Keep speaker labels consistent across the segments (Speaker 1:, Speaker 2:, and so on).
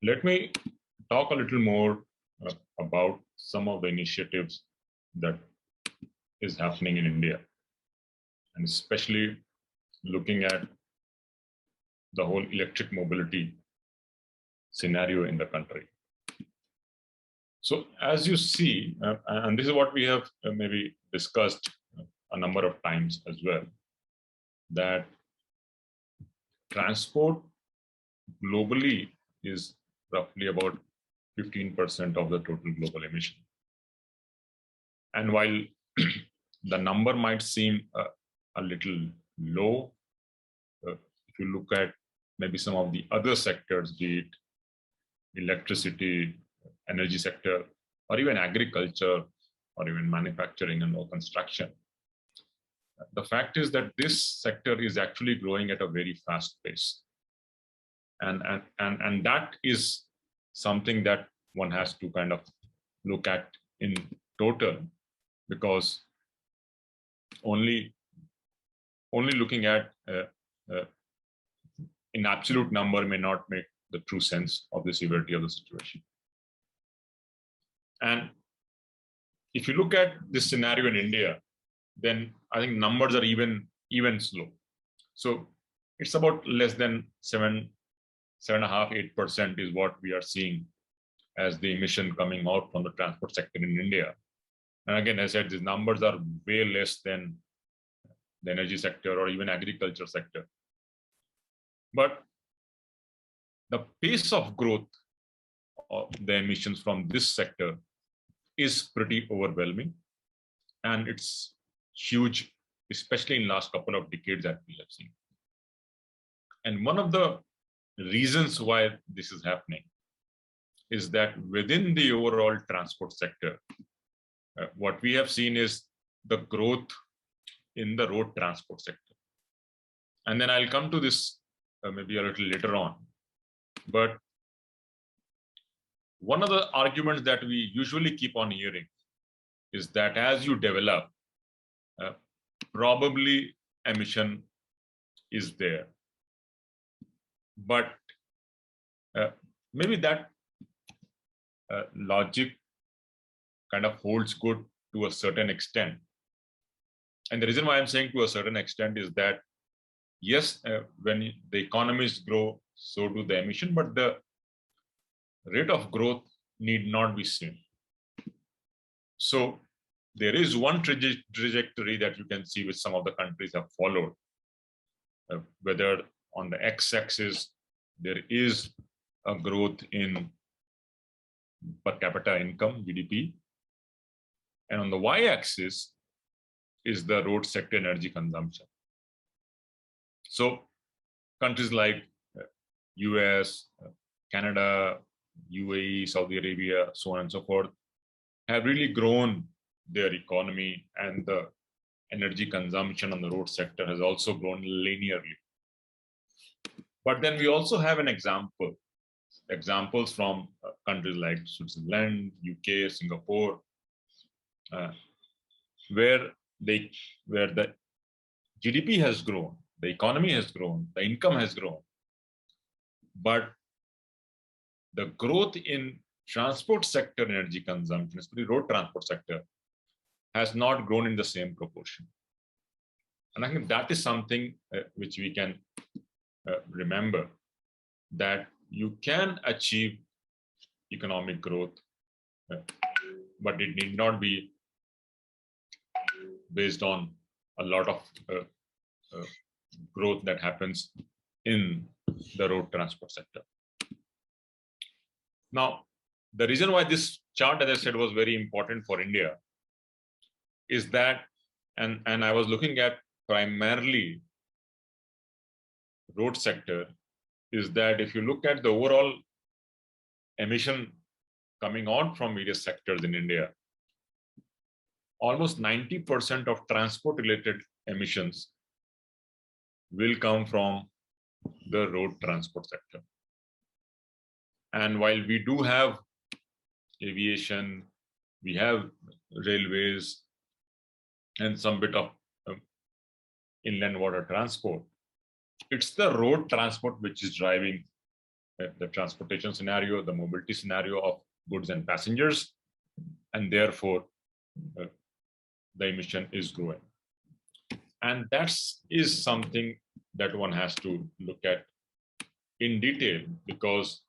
Speaker 1: Let me talk a little more about some of the initiatives that is happening in India, and especially looking at the whole electric mobility scenario in the country. So as you see, and this is what we have maybe discussed a number of times as well, that transport globally is roughly about 15% of the total global emission. And while the number might seem a little low, if you look at maybe some of the other sectors, be it electricity, energy sector, or even agriculture, or even manufacturing and or construction, the fact is that this sector is actually growing at a very fast pace. And that is something that one has to kind of look at in total, because only looking at in absolute number may not make the true sense of the severity of the situation. And if you look at this scenario in India, then I think numbers are even slow. So it's about less than 7.5, 8% is what we are seeing as the emission coming out from the transport sector in India. And again, as I said, these numbers are way less than the energy sector or even agriculture sector. But the pace of growth of the emissions from this sector is pretty overwhelming, and it's huge, especially in the last couple of decades that we have seen. And one of the reasons why this is happening is that within the overall transport sector, what we have seen is the growth in the road transport sector. And then I'll come to this maybe a little later on. But one of the arguments that we usually keep on hearing is that as you develop, probably emission is there. But maybe that logic kind of holds good to a certain extent. And the reason why I'm saying to a certain extent is that, yes, when the economies grow, so do the emission, but the rate of growth need not be seen. So there is one trajectory that you can see which some of the countries have followed, whether on the x-axis there is a growth in per capita income, GDP, and on the y-axis is the road sector energy consumption. So countries like US, Canada, UAE, Saudi Arabia, so on and so forth, have really grown their economy, and the energy consumption on the road sector has also grown linearly. But then we also have examples from countries like Switzerland, UK, Singapore, where the GDP has grown, the economy has grown, the income has grown, but the growth in transport sector energy consumption, especially road transport sector, has not grown in the same proportion. And I think that is something which we can remember, that you can achieve economic growth, but it need not be based on a lot of growth that happens in the road transport sector. Now, the reason why this chart, as I said, was very important for India is that, and I was looking at primarily road sector, is that if you look at the overall emission coming out from various sectors in India, almost 90% of transport related emissions will come from the road transport sector. And while we do have aviation, we have railways, and some bit of inland water transport, it's the road transport which is driving the transportation scenario, the mobility scenario of goods and passengers, and therefore the emission is growing. And that is something that one has to look at in detail, because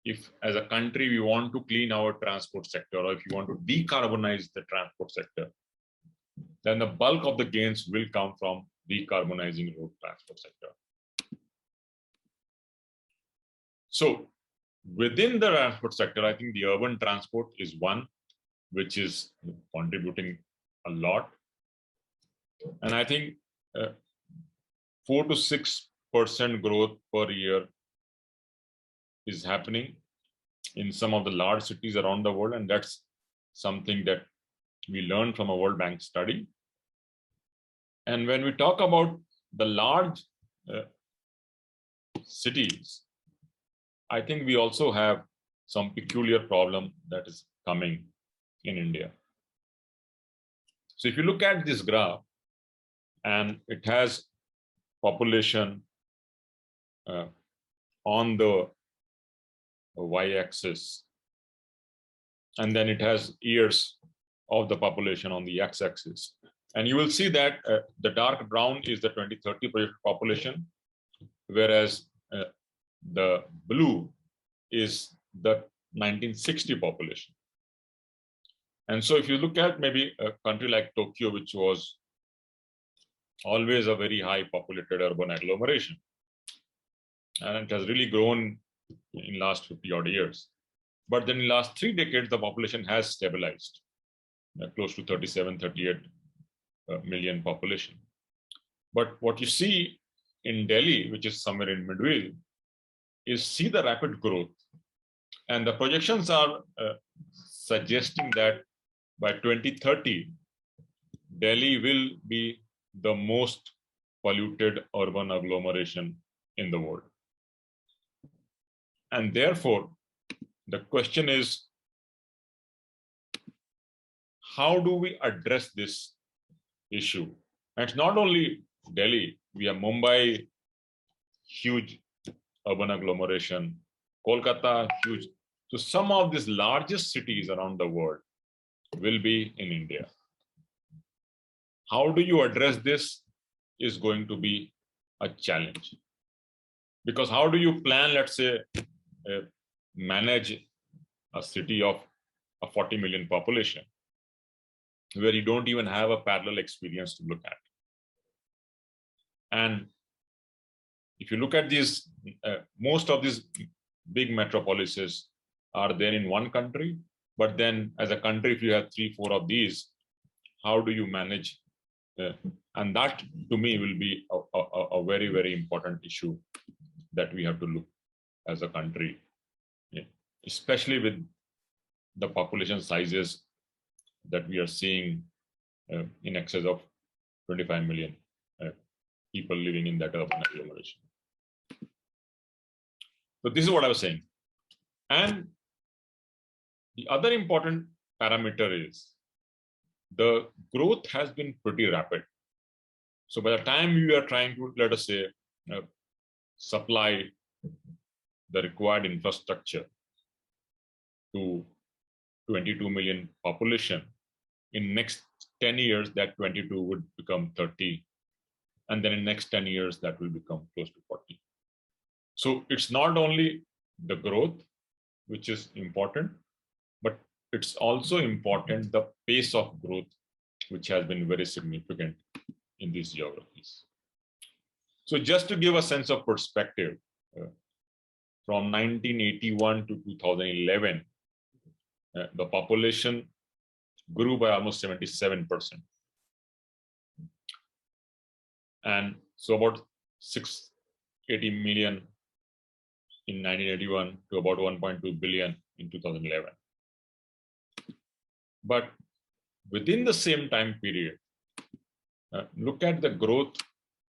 Speaker 1: if as a country we want to clean our transport sector, or if you want to decarbonize the transport sector, then the bulk of the gains will come from decarbonizing road transport sector. So within the transport sector, I think the urban transport is one which is contributing a lot. And I think 4 to 6% growth per year is happening in some of the large cities around the world. And that's something that we learned from a World Bank study. And when we talk about the large cities, I think we also have some peculiar problem that is coming in India. So if you look at this graph, and it has population on the y-axis, and then it has years of the population on the x-axis. And you will see that the dark brown is the 2030 projected population, whereas the blue is the 1960 population. And so if you look at maybe a country like Tokyo, which was always a very high populated urban agglomeration, and it has really grown in last 50 odd years. But then in last 3 decades, the population has stabilized, close to 37, 38 million population. But what you see in Delhi, which is somewhere in midway, is see the rapid growth. And the projections are suggesting that by 2030, Delhi will be the most polluted urban agglomeration in the world. And therefore, the question is, how do we address this issue? And it's not only Delhi, we have Mumbai, huge urban agglomeration, Kolkata, huge. So some of these largest cities around the world will be in India. How do you address this is going to be a challenge. Because how do you plan, let's say, manage a city of a 40 million population where you don't even have a parallel experience to look at? And if you look at these, most of these big metropolises are there in one country, but then as a country, if you have 3, 4 of these, how do you manage? And that to me will be a very, very important issue that we have to look as a country, especially with the population sizes that we are seeing in excess of 25 million people living in that urban agglomeration. So this is what I was saying. And the other important parameter is the growth has been pretty rapid. So by the time you are trying to, let us say, supply the required infrastructure to 22 million population, in next 10 years, that 22 would become 30. And then in next 10 years, that will become close to 40. So it's not only the growth, which is important, but it's also important the pace of growth, which has been very significant in these geographies. So just to give a sense of perspective, from 1981 to 2011, the population grew by almost 77%. And so about 680 million in 1981 to about 1.2 billion in 2011. But within the same time period, look at the growth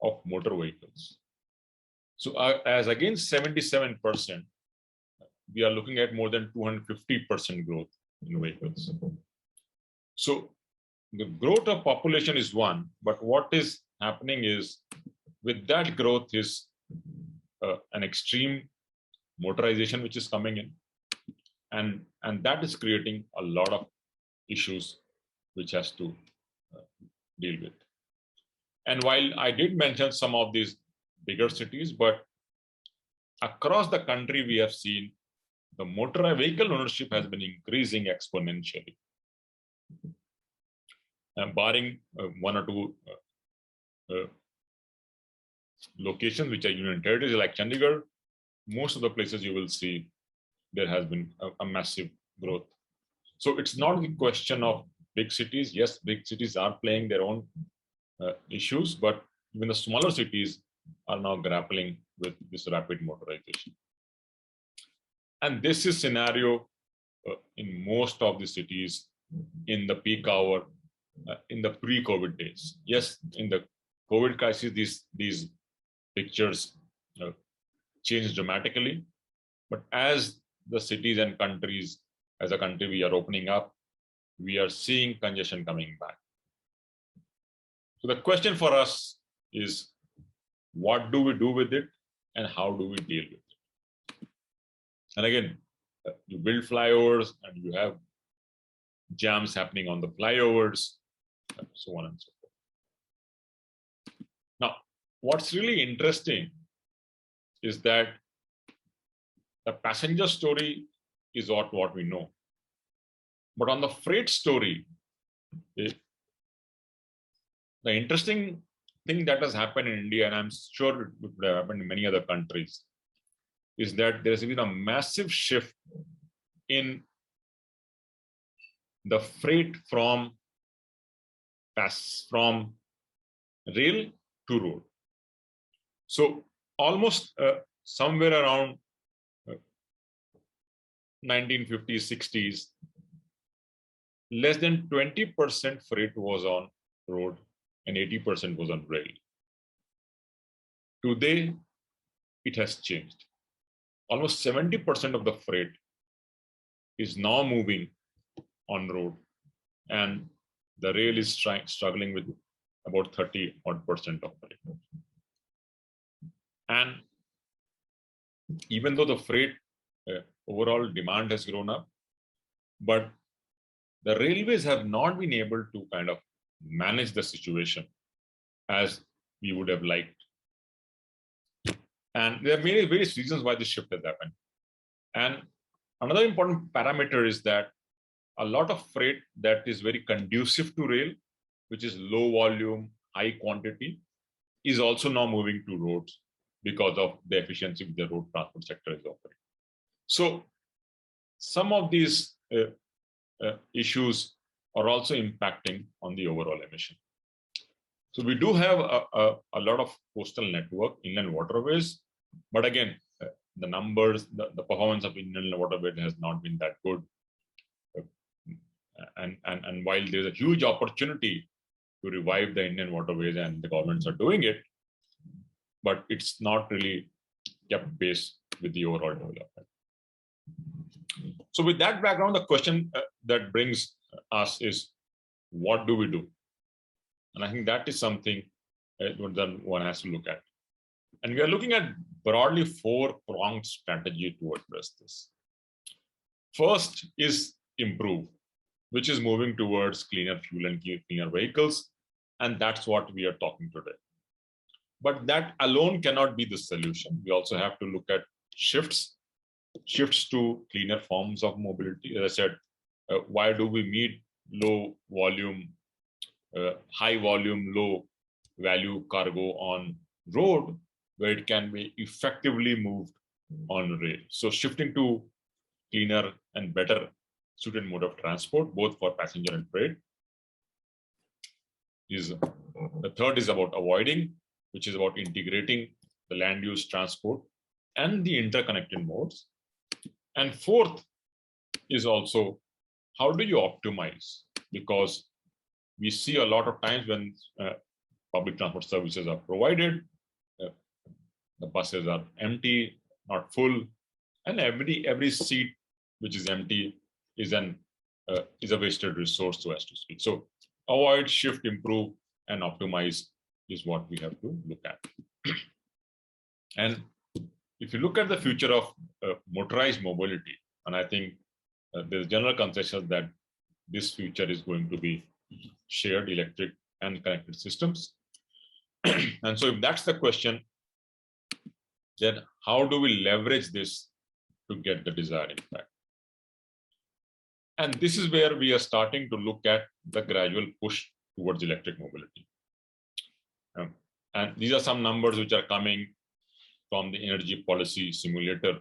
Speaker 1: of motor vehicles. So as against 77%, we are looking at more than 250% growth in vehicles. So the growth of population is one, but what is happening is with that growth is an extreme motorization which is coming in, and that is creating a lot of issues which has to deal with. And while I did mention some of these bigger cities, but across the country we have seen the motor vehicle ownership has been increasing exponentially. Barring one or two locations which are union territories like Chandigarh, most of the places you will see there has been a massive growth. So it's not the question of big cities. Yes, big cities are playing their own issues, but even the smaller cities are now grappling with this rapid motorization. And this is scenario in most of the cities in the peak hour, in the pre-COVID days. Yes, in the COVID crisis, these pictures changed dramatically. But as the cities and countries, as a country, we are opening up, we are seeing congestion coming back. So the question for us is, what do we do with it and how do we deal with it? And again, you build flyovers and you have jams happening on the flyovers, so on and so forth. Now, what's really interesting is that the passenger story is what we know. But on the freight story, the interesting thing that has happened in India, and I'm sure it would have happened in many other countries, is that there's been a massive shift in the freight from rail to road. So almost somewhere around 1950s, 60s, less than 20% freight was on road and 80% was on rail. Today, it has changed. Almost 70% of the freight is now moving on road, and the rail is struggling with about 30% of freight. And even though the freight overall demand has grown up, but the railways have not been able to kind of manage the situation as we would have liked. And there are many various reasons why this shift has happened. And another important parameter is that a lot of freight that is very conducive to rail, which is low volume, high quantity, is also now moving to roads because of the efficiency which the road transport sector is offering. So some of these issues are also impacting on the overall emission. So we do have a lot of coastal network, inland waterways, but again, the numbers, the performance of inland waterways has not been that good. And while there's a huge opportunity to revive the Indian waterways and the governments are doing it, but it's not really kept pace with the overall development. So with that background, the question that brings us is, what do we do? And I think that is something that one has to look at. And we are looking at broadly 4-pronged strategy to address this. First is improve, which is moving towards cleaner fuel and cleaner vehicles. And that's what we are talking today. But that alone cannot be the solution. We also have to look at shifts to cleaner forms of mobility. As I said, why do we need low volume, high volume, low value cargo on road where it can be effectively moved on rail? So shifting to cleaner and better suited mode of transport, both for passenger and freight. The third is about avoiding, which is about integrating the land use transport and the interconnected modes. And fourth is also, how do you optimize? Because we see a lot of times when public transport services are provided, the buses are empty, not full, and every seat which is empty is a wasted resource, so as to speak. So avoid, shift, improve, and optimize is what we have to look at. And if you look at the future of motorized mobility, and I think there's general consensus that this future is going to be shared electric and connected systems. And so if that's the question, then how do we leverage this to get the desired impact? And this is where we are starting to look at the gradual push towards electric mobility. And these are some numbers which are coming from the energy policy simulator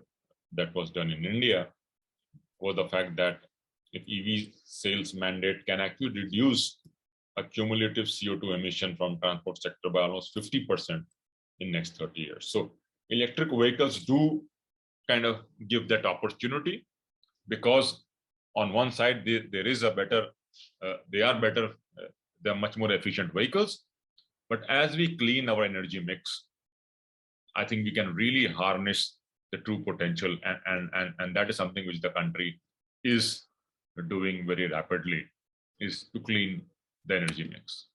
Speaker 1: that was done in India, or the fact that if EV sales mandate can actually reduce a cumulative CO2 emission from transport sector by almost 50% in next 30 years. So electric vehicles do kind of give that opportunity, because on one side, there is a better, they're much more efficient vehicles. But as we clean our energy mix, I think we can really harness the true potential. And that is something which the country is doing very rapidly, is to clean the energy mix.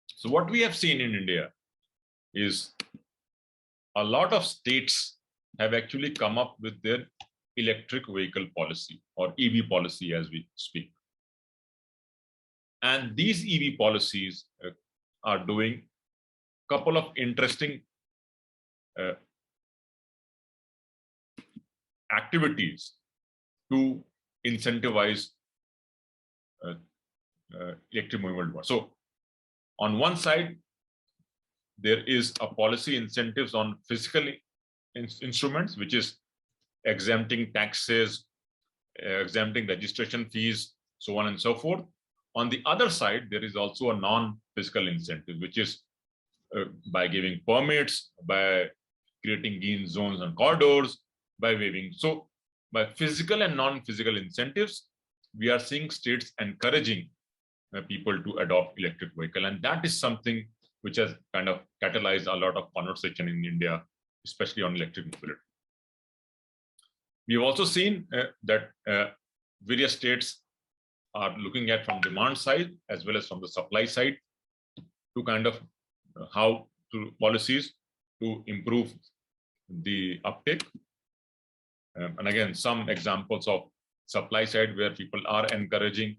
Speaker 1: So what we have seen in India is a lot of states have actually come up with their electric vehicle policy, or EV policy as we speak. And these EV policies are doing a couple of interesting activities to incentivize electric movement. So on one side, there is a policy incentives on physical instruments, which is exempting taxes, exempting registration fees, so on and so forth. On the other side, there is also a non-physical incentive, which is by giving permits, by creating green zones and corridors, by waiving. So by physical and non-physical incentives, we are seeing states encouraging people to adopt electric vehicle. And that is something which has kind of catalyzed a lot of conversation in India, especially on electric mobility. We've also seen that various states are looking at from demand side as well as from the supply side to kind of how to policies to improve the uptake. And again, some examples of supply side where people are encouraging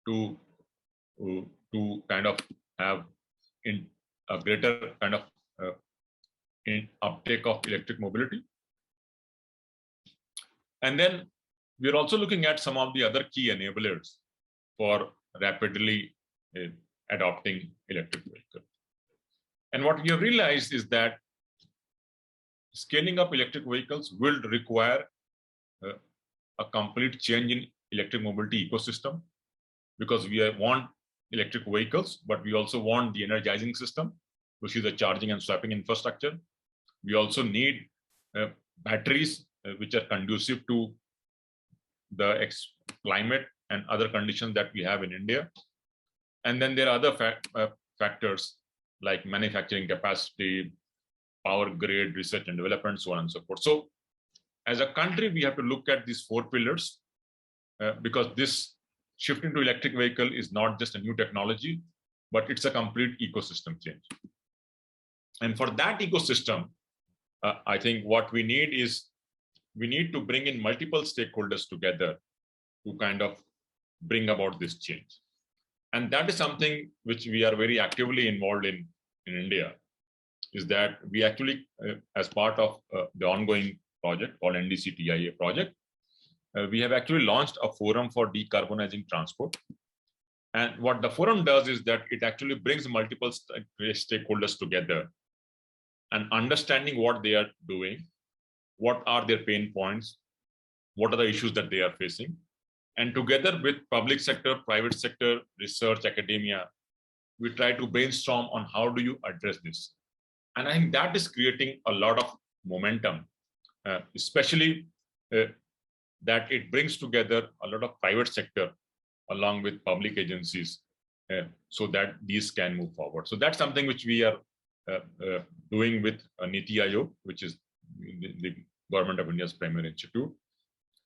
Speaker 1: to kind of have in a greater kind of in uptake of electric mobility. And then we're also looking at some of the other key enablers for rapidly adopting electric vehicle. And what we have realized is that scaling up electric vehicles will require a complete change in electric mobility ecosystem, because we want electric vehicles, but we also want the energizing system, which is the charging and swapping infrastructure. We also need batteries which are conducive to the climate and other conditions that we have in India. And then there are other factors like manufacturing capacity, power grid, research and development, so on and so forth. So as a country, we have to look at these 4 pillars because this shift into electric vehicle is not just a new technology, but it's a complete ecosystem change. And for that ecosystem, I think what we need is we need to bring in multiple stakeholders together to kind of bring about this change. And that is something which we are very actively involved in India, is that we actually, as part of the ongoing project called NDC TIA project, we have actually launched a forum for decarbonizing transport. And what the forum does is that it actually brings multiple stakeholders together and understanding what they are doing, what are their pain points, what are the issues that they are facing. And together with public sector, private sector, research, academia, we try to brainstorm on how do you address this. And I think that is creating a lot of momentum, especially that it brings together a lot of private sector along with public agencies so that these can move forward. So that's something which we are doing with Niti Aayog, which is the Government of India's primary institute,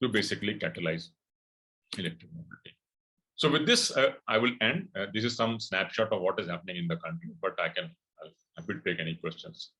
Speaker 1: to basically catalyze electric mobility. So with this, I will end. This is some snapshot of what is happening in the country, but I'll happy to take any questions.